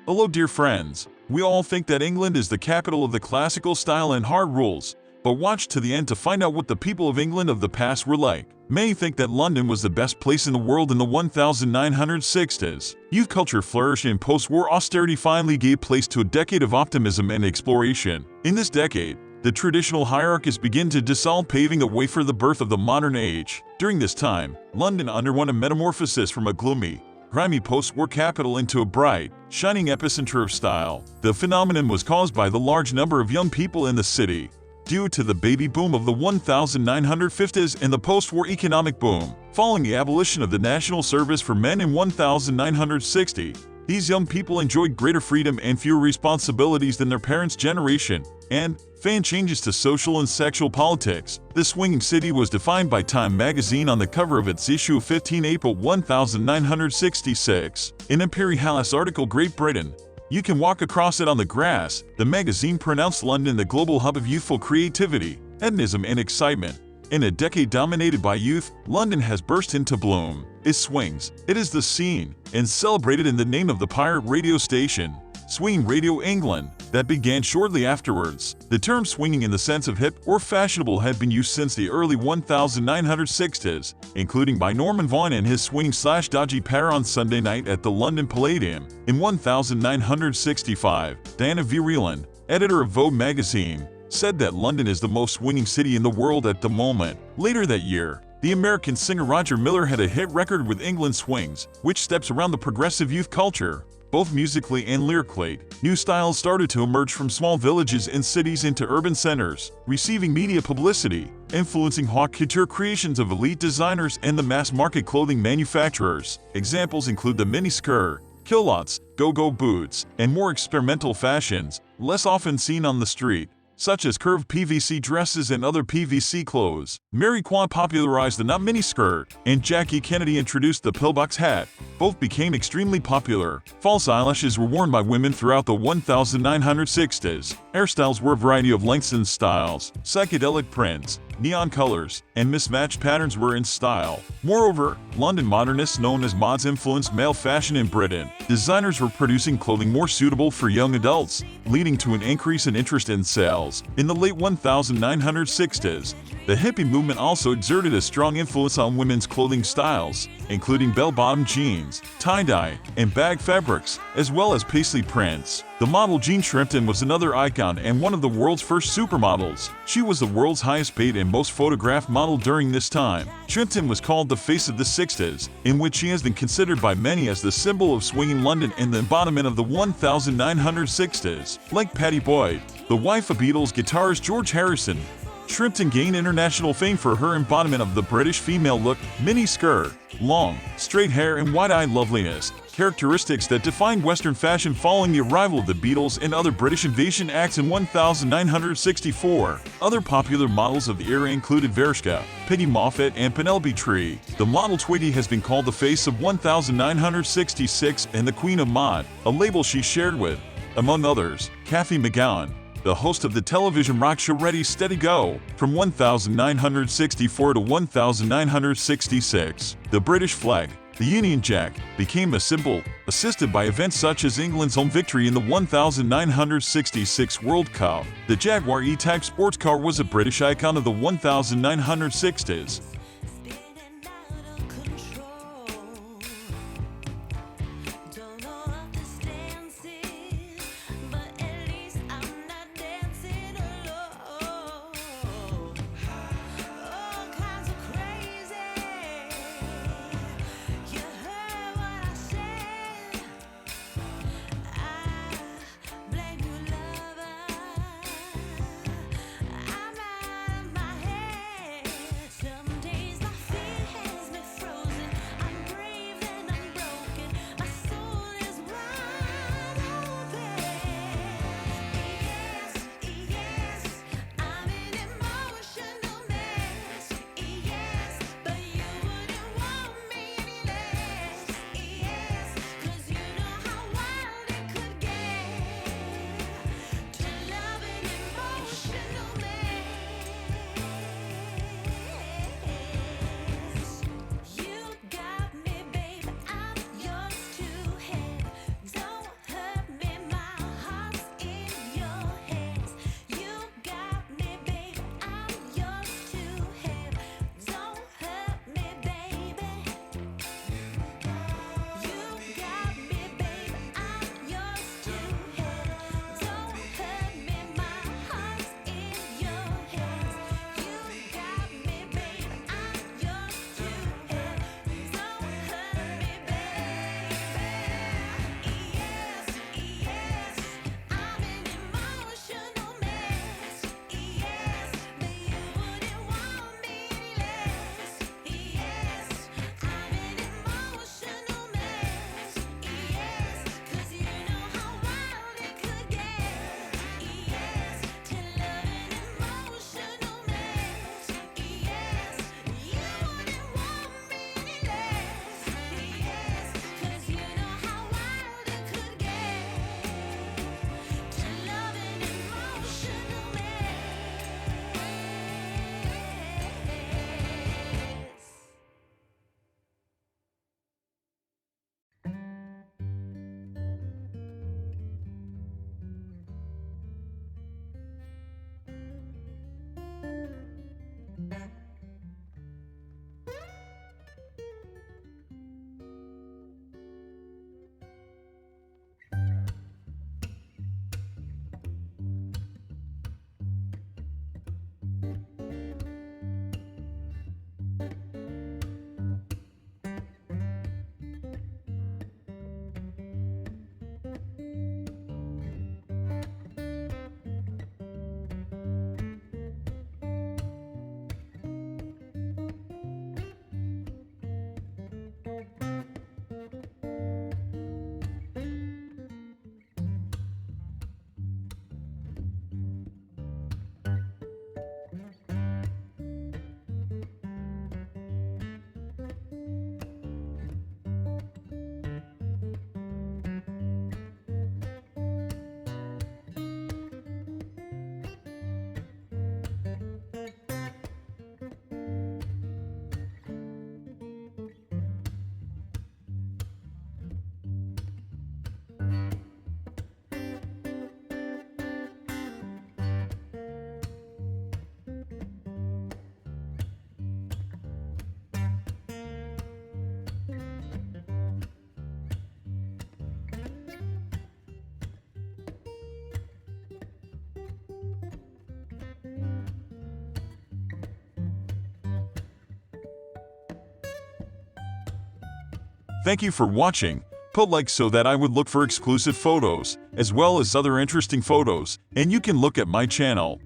Hello dear friends, we all think that England is the capital of the classical style and hard rules, but watch to the end to find out what the people of England of the past were like. Many think that London was the best place in the world in the 1960s. Youth culture flourished and post-war austerity finally gave place to a decade of optimism and exploration. In this decade, the traditional hierarchies begin to dissolve, paving the way for the birth of the modern age. During this time, London underwent a metamorphosis from a gloomy, grimy post-war capital into a bright, shining epicenter of style. The phenomenon was caused by the large number of young people in the city, due to the baby boom of the 1950s and the post-war economic boom. Following the abolition of the national service for men in 1960, these young people enjoyed greater freedom and fewer responsibilities than their parents' generation, and fan changes to social and sexual politics. The swinging city was defined by Time magazine on the cover of its issue of 15 April 1966. In Imperialis article Great Britain, you can walk across it on the grass. The magazine pronounced London the global hub of youthful creativity, hedonism and excitement. In a decade dominated by youth, London has burst into bloom. It swings, it is the scene, and celebrated in the name of the pirate radio station, Swinging Radio England, that began shortly afterwards. The term swinging in the sense of hip or fashionable had been used since the early 1960s, including by Norman Vaughan and his swinging/dodgy pair on Sunday night at the London Palladium. In 1965, Diana V. Vreeland, editor of Vogue magazine, said that London is the most swinging city in the world at the moment. Later that year, the American singer Roger Miller had a hit record with England Swings, which steps around the progressive youth culture, both musically and lyrically. New styles started to emerge from small villages and cities into urban centers, receiving media publicity, influencing haute couture creations of elite designers and the mass-market clothing manufacturers. Examples include the miniskirt, culottes, go-go boots, and more experimental fashions, less often seen on the street, such as curved PVC dresses and other PVC clothes. Mary Quant popularized the knot miniskirt, and Jackie Kennedy introduced the pillbox hat. Both became extremely popular. False eyelashes were worn by women throughout the 1960s. Hairstyles were a variety of lengths and styles. Psychedelic prints, neon colors, and mismatched patterns were in style. Moreover, London modernists known as mods influenced male fashion in Britain. Designers were producing clothing more suitable for young adults, leading to an increase in interest in sales. In the late 1960s, the hippie movement also exerted a strong influence on women's clothing styles, including bell-bottom jeans, tie-dye, and bag fabrics, as well as paisley prints. The model Jean Shrimpton was another icon and one of the world's first supermodels. She was the world's highest paid and most photographed model during this time. Shrimpton was called the face of the 60s, in which she has been considered by many as the symbol of swinging London and the embodiment of the 1960s. Like Pattie Boyd, the wife of Beatles guitarist George Harrison, Shrimpton gained international fame for her embodiment of the British female look: mini skirt, long, straight hair and wide-eyed loveliness, characteristics that defined Western fashion following the arrival of the Beatles and other British invasion acts in 1964. Other popular models of the era included Vershka, Peggy Moffat and Penelope Tree. The model Twiggy has been called the face of 1966 and the Queen of Mod, a label she shared with, among others, Kathy McGowan, the host of the television rock show Ready Steady Go. From 1964 to 1966, the British flag, the Union Jack, became a symbol, assisted by events such as England's home victory in the 1966 World Cup. The Jaguar E-Type sports car was a British icon of the 1960s. Someday Thank you for watching. Put like so that I would look for exclusive photos, as well as other interesting photos, and you can look at my channel.